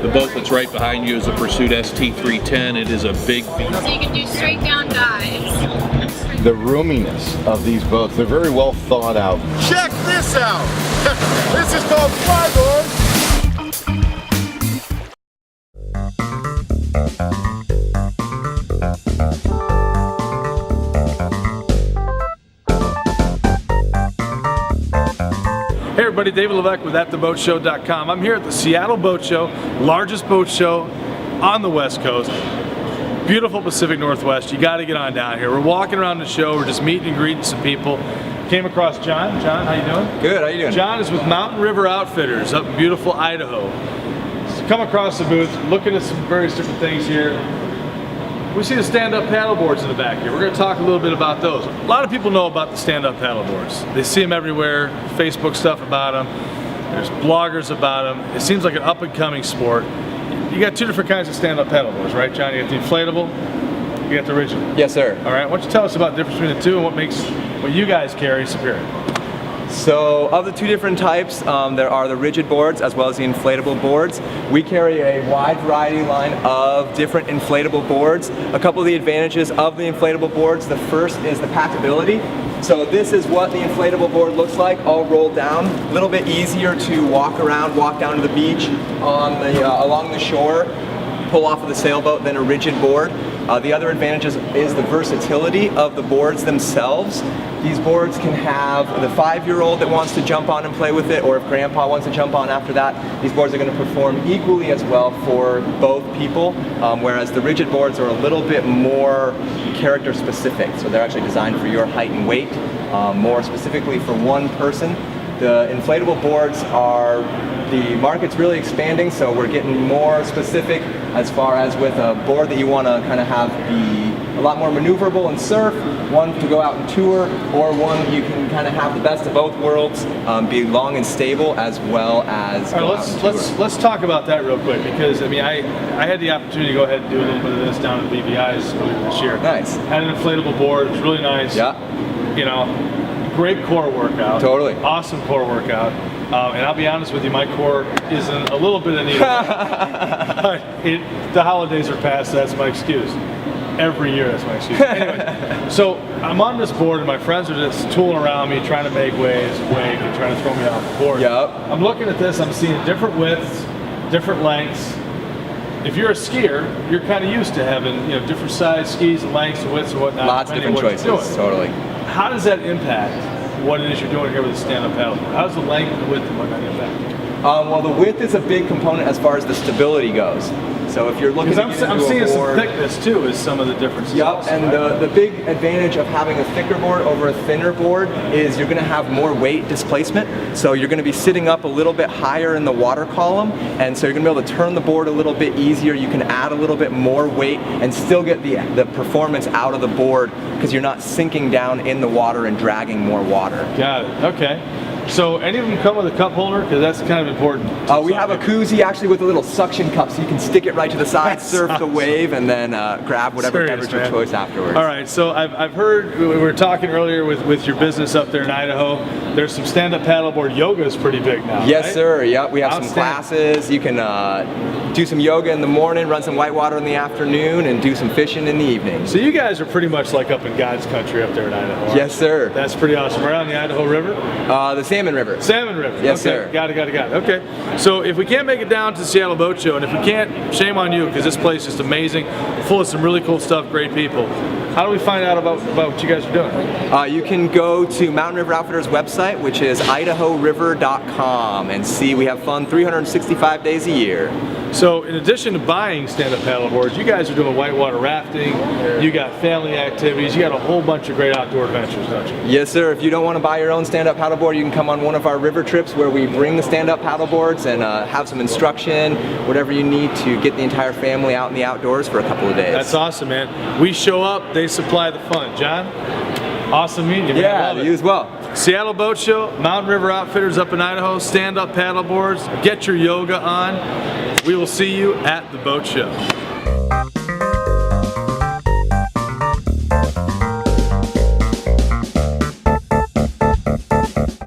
The boat that's right behind you is a Pursuit ST310. It is a big beast. So you can do straight down dives. The roominess of these boats, they're very well thought out. Check this out! This is called Flyboard! Hey everybody, David Levesque with AtTheBoatShow.com. I'm here at the Seattle Boat Show, largest boat show on the West Coast. Beautiful Pacific Northwest. You got to get on down here. We're walking around the show. We're just meeting and greeting some people. Came across John. John, how you doing? Good. How you doing? John is with Mountain River Outfitters up in beautiful Idaho. So come across the booth, looking at some various different things here. We see the stand-up paddle boards in the back here. We're going to talk a little bit about those. A lot of people know about the stand-up paddle boards. They see them everywhere. Facebook stuff about them. There's bloggers about them. It seems like an up-and-coming sport. You got two different kinds of stand-up paddle boards, right, John? You got the inflatable, you got the rigid. Yes, sir. All right, why don't you tell us about the difference between the two and what makes what you guys carry superior? So, of the two different types, there are the rigid boards as well as the inflatable boards. We carry a wide variety line of different inflatable boards. A couple of the advantages of the inflatable boards, the first is the packability. So this is what the inflatable board looks like, all rolled down. A little bit easier to walk around, walk down to the beach on the, along the shore, pull off of the sailboat than a rigid board. The other advantage is the versatility of the boards themselves. These boards can have the 5-year-old that wants to jump on and play with it, or if grandpa wants to jump on after that, these boards are going to perform equally as well for both people, whereas the rigid boards are a little bit more character specific. So they're actually designed for your height and weight, more specifically for one person. The inflatable boards are, the market's really expanding, so we're getting more specific as far as with a board that you want to kind of have be a lot more maneuverable and surf, one to go out and tour, or one that you can kind of have the best of both worlds, be long and stable as well as. All right, let's talk about that real quick, because I mean I had the opportunity to go ahead and do a little bit of this down at BVI's earlier this year. Nice. Had an inflatable board. It was really nice. Yeah. You know. Great core workout. Totally. Awesome core workout. And I'll be honest with you, my core is in a little bit of need. But the holidays are past, so that's my excuse. Every year, that's my excuse. Anyway, so I'm on this board, and my friends are just tooling around me, trying to make waves, wake, and trying to throw me off the board. Yep. I'm looking at this, I'm seeing different widths, different lengths. If you're a skier, you're kind of used to having different size skis and lengths and widths and whatnot. Lots of different choices, totally. How does that impact what it is you're doing here with the stand-up paddle? How does the length and width and whatnot impact? Well, the width is a big component as far as the stability goes. So if you're looking at I'm seeing some thickness too is some of the differences. Yep, also, and right? the big advantage of having a thicker board over a thinner board is you're going to have more weight displacement. So you're going to be sitting up a little bit higher in the water column, and so you're going to be able to turn the board a little bit easier. You can add a little bit more weight and still get the performance out of the board because you're not sinking down in the water and dragging more water. Got it. Okay. So any of them come with a cup holder? Because that's kind of important. We have a koozie actually with a little suction cup, so you can stick it right to the side, surf the wave, and then grab whatever beverage of choice afterwards. All right, so I've heard, we were talking earlier with your business up there in Idaho, there's some stand-up paddleboard. Yoga is pretty big now, Yes, right? sir. Yep, we have some classes. You can do some yoga in the morning, run some whitewater in the afternoon, and do some fishing in the evening. So you guys are pretty much like up in God's country up there in Idaho. Yes, sir. That's pretty awesome. Right on the Idaho River? The Salmon River. Salmon River. Yes, okay. sir. Got it. Okay. So if we can't make it down to the Seattle Boat Show, and if we can't, shame on you, because this place is amazing, full of some really cool stuff, great people. How do we find out about what you guys are doing? You can go to Mountain River Outfitters website, which is idahoriver.com, and see we have fun 365 days a year. So in addition to buying stand-up paddle boards, you guys are doing whitewater rafting, you got family activities, you got a whole bunch of great outdoor adventures, don't you? Yes, sir. If you don't want to buy your own stand-up paddleboard, you can come on one of our river trips where we bring the stand-up paddleboards and have some instruction, whatever you need to get the entire family out in the outdoors for a couple of days. That's awesome, man. We show up, they supply the fun. John, awesome meeting you, man. Yeah, Love it. you as well. Seattle Boat Show, Mountain River Outfitters up in Idaho, stand-up paddleboards, get your yoga on. We will see you at the boat show.